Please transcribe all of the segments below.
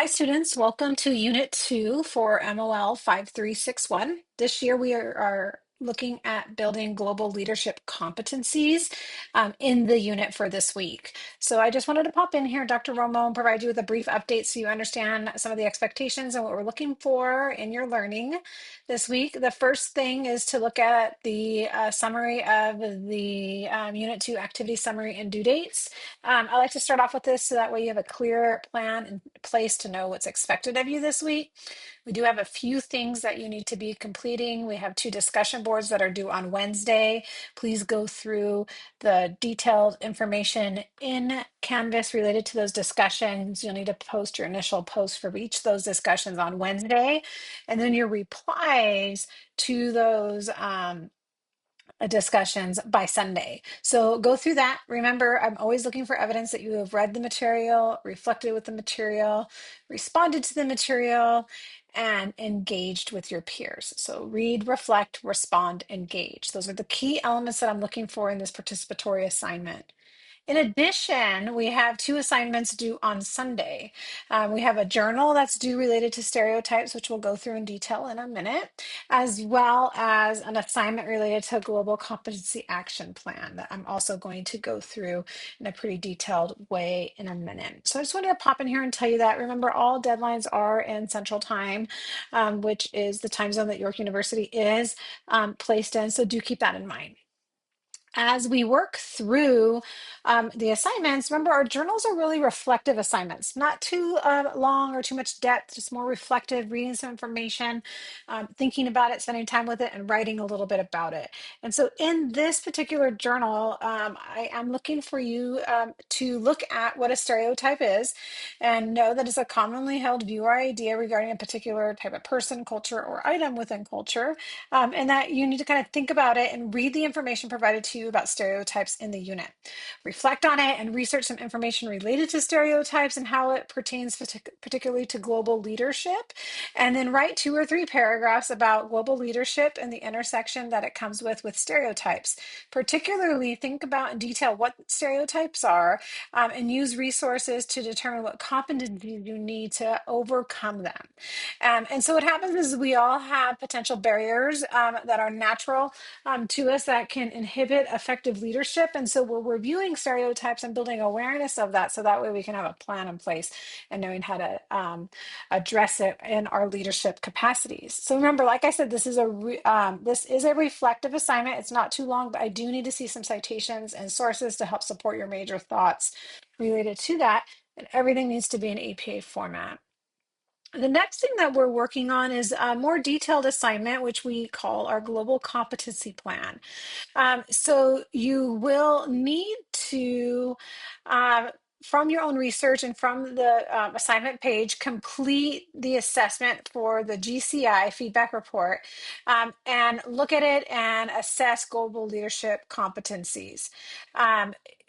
Hi students, welcome to Unit 2 for MOL 5361. This year we are looking at building global leadership competencies in the unit for this week. So I just wanted to pop in here, Dr. Romo, and provide you with a brief update so you understand some of the expectations and what we're looking for in your learning this week. The first thing is to look at the summary of the Unit 2 activity summary and due dates. I like to start off with this so that way you have a clear plan in place to know what's expected of you this week. We do have a few things that you need to be completing. We have 2 discussion boards that are due on Wednesday. Please go through the detailed information in Canvas related to those discussions. You'll need to post your initial post for each of those discussions on Wednesday, and then your replies to those discussions by Sunday. So go through that. Remember, I'm always looking for evidence that you have read the material, reflected with the material, responded to the material, and engaged with your peers. So read, reflect, respond, engage. Those are the key elements that I'm looking for in this participatory assignment. In addition, we have 2 assignments due on Sunday. We have a journal that's due related to stereotypes, which we'll go through in detail in a minute, as well as an assignment related to a global competency action plan that I'm also going to go through in a pretty detailed way in a minute. So I just wanted to pop in here and tell you that. Remember, all deadlines are in Central Time, which is the time zone that York University is placed in. So do keep that in mind. As we work through the assignments, remember our journals are really reflective assignments, not too long or too much depth, just more reflective, reading some information, thinking about it, spending time with it, and writing a little bit about it. And so in this particular journal, I am looking for you to look at what a stereotype is and know that it's a commonly held view or idea regarding a particular type of person, culture, or item within culture, and that you need to kind of think about it and read the information provided to you about stereotypes in the unit. Reflect on it and research some information related to stereotypes and how it pertains particularly to global leadership. And then write 2 or 3 paragraphs about global leadership and the intersection that it comes with stereotypes. Particularly think about in detail what stereotypes are and use resources to determine what competencies you need to overcome them. And so what happens is we all have potential barriers that are natural to us that can inhibit effective leadership. And so we're reviewing stereotypes and building awareness of that so that way we can have a plan in place and knowing how to address it in our leadership capacities. So remember, like I said, this is a reflective assignment. It's not too long, but I do need to see some citations and sources to help support your major thoughts related to that. And everything needs to be in APA format. The next thing that we're working on is a more detailed assignment, which we call our global competency plan. So you will need to, from your own research and from the assignment page, complete the assessment for the GCI feedback report and look at it and assess global leadership competencies.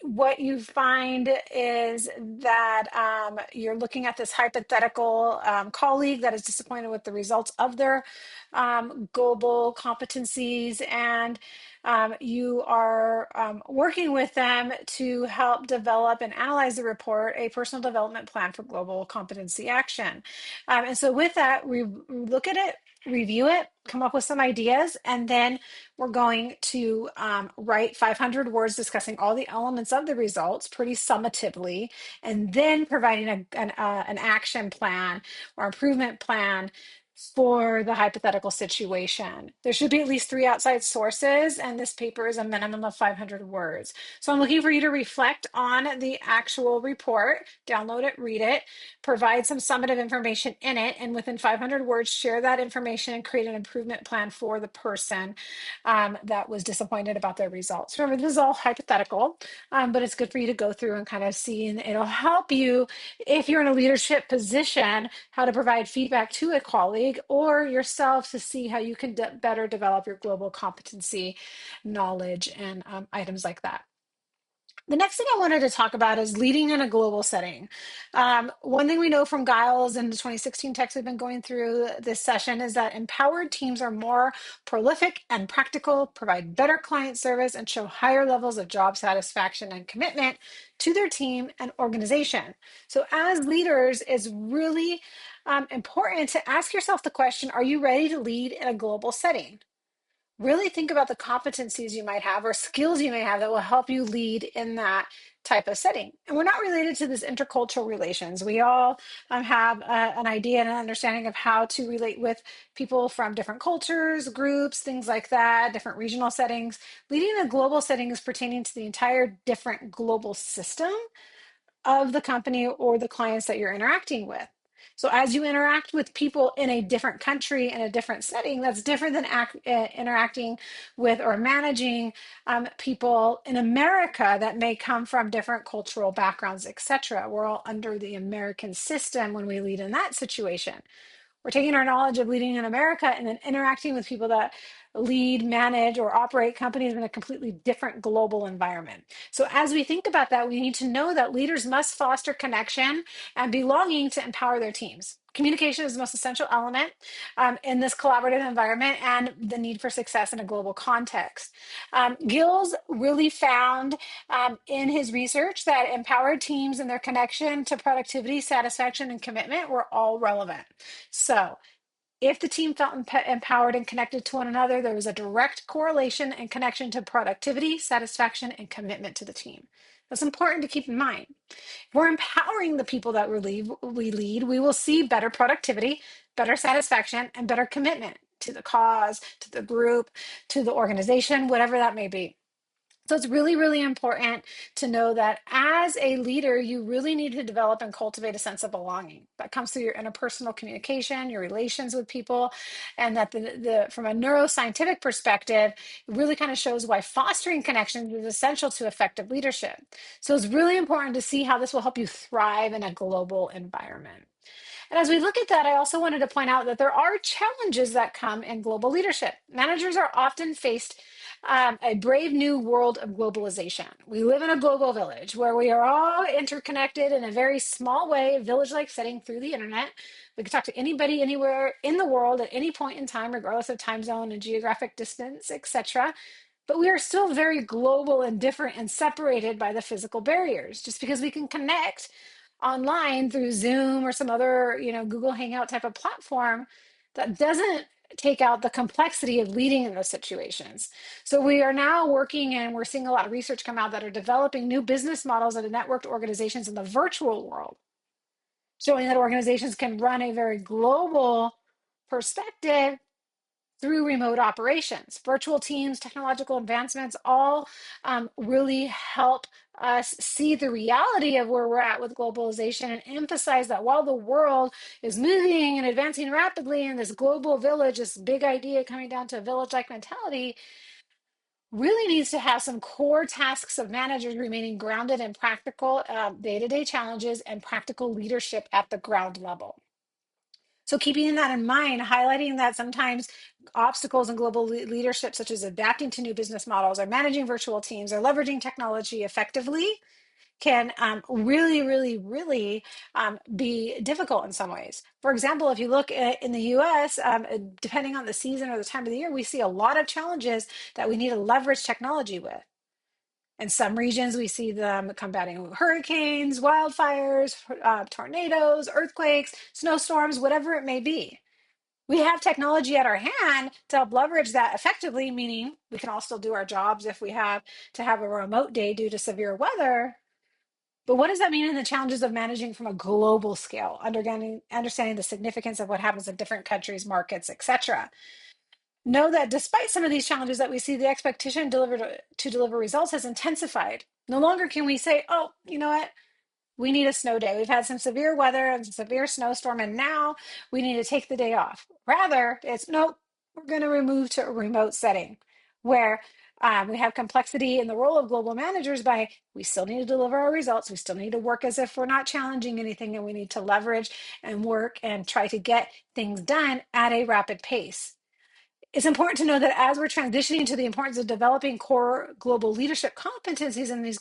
What you find is that you're looking at this hypothetical colleague that is disappointed with the results of their global competencies, and you are working with them to help develop and analyze the report, a personal development plan for global competency action. And so with that, we look at it, review it, come up with some ideas, and then we're going to write 500 words discussing all the elements of the results pretty summatively, and then providing an action plan or improvement plan for the hypothetical situation. There should be at least 3 outside sources, and this paper is a minimum of 500 words. So I'm looking for you to reflect on the actual report, download it, read it, provide some summative information in it, and within 500 words, share that information and create an improvement plan for the person that was disappointed about their results. Remember, this is all hypothetical, but it's good for you to go through and kind of see, and it'll help you if you're in a leadership position, how to provide feedback to a colleague or yourself to see how you can better develop your global competency knowledge and items like that. The next thing I wanted to talk about is leading in a global setting. One thing we know from Giles and the 2016 text we've been going through this session is that empowered teams are more prolific and practical, provide better client service, and show higher levels of job satisfaction and commitment to their team and organization. So, as leaders, it's really important to ask yourself the question, are you ready to lead in a global setting? Really think about the competencies you might have or skills you may have that will help you lead in that type of setting. And we're not related to this intercultural relations. We all have an idea and an understanding of how to relate with people from different cultures, groups, things like that, different regional settings. Leading a global setting is pertaining to the entire different global system of the company or the clients that you're interacting with. So as you interact with people in a different country in a different setting, that's different than interacting with or managing people in America that may come from different cultural backgrounds, etc. We're all under the American system when we lead in that situation. We're taking our knowledge of leading in America and then interacting with people that lead, manage, or operate companies in a completely different global environment. So, as we think about that, we need to know that leaders must foster connection and belonging to empower their teams. Communication is the most essential element in this collaborative environment and the need for success in a global context. Gills really found in his research that empowered teams and their connection to productivity, satisfaction, and commitment were all relevant. So, if the team felt empowered and connected to one another, there was a direct correlation and connection to productivity, satisfaction, and commitment to the team. That's important to keep in mind. If we're empowering the people that we lead, we will see better productivity, better satisfaction, and better commitment to the cause, to the group, to the organization, whatever that may be. So it's really, really important to know that as a leader, you really need to develop and cultivate a sense of belonging. That comes through your interpersonal communication, your relations with people, and that from a neuroscientific perspective, it really kind of shows why fostering connections is essential to effective leadership. So it's really important to see how this will help you thrive in a global environment. And as we look at that, I also wanted to point out that there are challenges that come in global leadership. Managers are often faced a brave new world of globalization. We live in a global village where we are all interconnected in a very small way, village-like setting through the internet. We can talk to anybody anywhere in the world at any point in time, regardless of time zone and geographic distance, etc. But we are still very global and different and separated by the physical barriers. Just because we can connect online through Zoom or some other, Google Hangout type of platform, that doesn't take out the complexity of leading in those situations. So we are now working and we're seeing a lot of research come out that are developing new business models at networked organizations in the virtual world, showing that organizations can run a very global perspective through remote operations. Virtual teams, technological advancements all really help us see the reality of where we're at with globalization and emphasize that while the world is moving and advancing rapidly in this global village, this big idea coming down to a village-like mentality, really needs to have some core tasks of managers remaining grounded in practical day-to-day challenges and practical leadership at the ground level. So keeping that in mind, highlighting that sometimes obstacles in global leadership, such as adapting to new business models or managing virtual teams or leveraging technology effectively, can really, really, really be difficult in some ways. For example, if you look in the US, depending on the season or the time of the year, we see a lot of challenges that we need to leverage technology with. In some regions, we see them combating hurricanes, wildfires, tornadoes, earthquakes, snowstorms, whatever it may be. We have technology at our hand to help leverage that effectively, meaning we can all still do our jobs if we have to have a remote day due to severe weather. But what does that mean in the challenges of managing from a global scale, understanding the significance of what happens in different countries, markets, etc.? Know that despite some of these challenges that we see, the expectation to deliver results has intensified. No longer can we say, oh, you know what? We need a snow day. We've had some severe weather and some severe snowstorm, and now we need to take the day off. Rather, it's nope, we're going to move to a remote setting where we have complexity in the role of global managers by we still need to deliver our results. We still need to work as if we're not challenging anything, and we need to leverage and work and try to get things done at a rapid pace. It's important to know that as we're transitioning to the importance of developing core global leadership competencies in this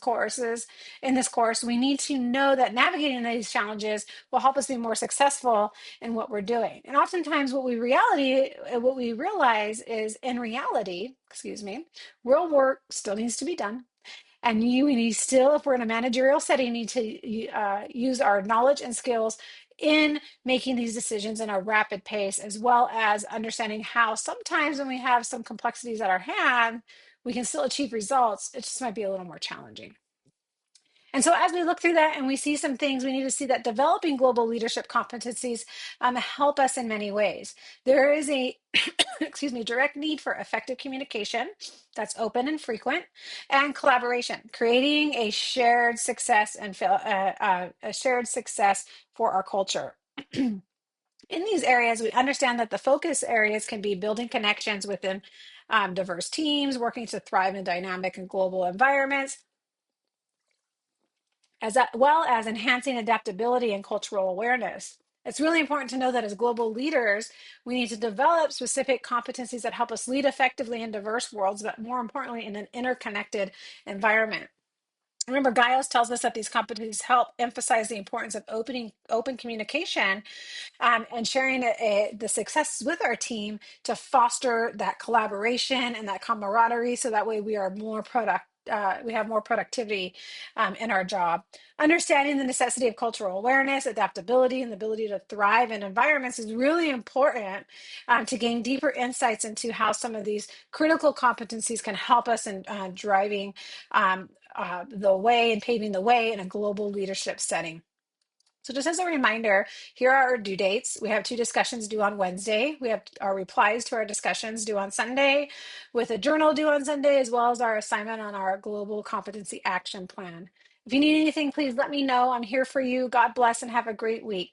course, we need to know that navigating these challenges will help us be more successful in what we're doing. And oftentimes what we realize is in reality, excuse me, real work still needs to be done. And we need still, if we're in a managerial setting, need to use our knowledge and skills in making these decisions in a rapid pace, as well as understanding how sometimes when we have some complexities at our hand, we can still achieve results. It just might be a little more challenging. And so as we look through that and we see some things, we need to see that developing global leadership competencies help us in many ways. There is a excuse me, direct need for effective communication that's open and frequent, and collaboration, creating a shared success a shared success for our culture. In these areas, we understand that the focus areas can be building connections within diverse teams, working to thrive in dynamic and global environments, well as enhancing adaptability and cultural awareness. It's really important to know that as global leaders, we need to develop specific competencies that help us lead effectively in diverse worlds, but more importantly, in an interconnected environment. Remember, Giles tells us that these competencies help emphasize the importance of open communication and sharing the successes with our team to foster that collaboration and that camaraderie, so that way we are more we have more productivity in our job. Understanding the necessity of cultural awareness, adaptability, and the ability to thrive in environments is really important to gain deeper insights into how some of these critical competencies can help us in driving the way and paving the way in a global leadership setting. So just as a reminder, here are our due dates. We have 2 discussions due on Wednesday. We have our replies to our discussions due on Sunday, with a journal due on Sunday, as well as our assignment on our Global Competency Action Plan. If you need anything, please let me know. I'm here for you. God bless and have a great week.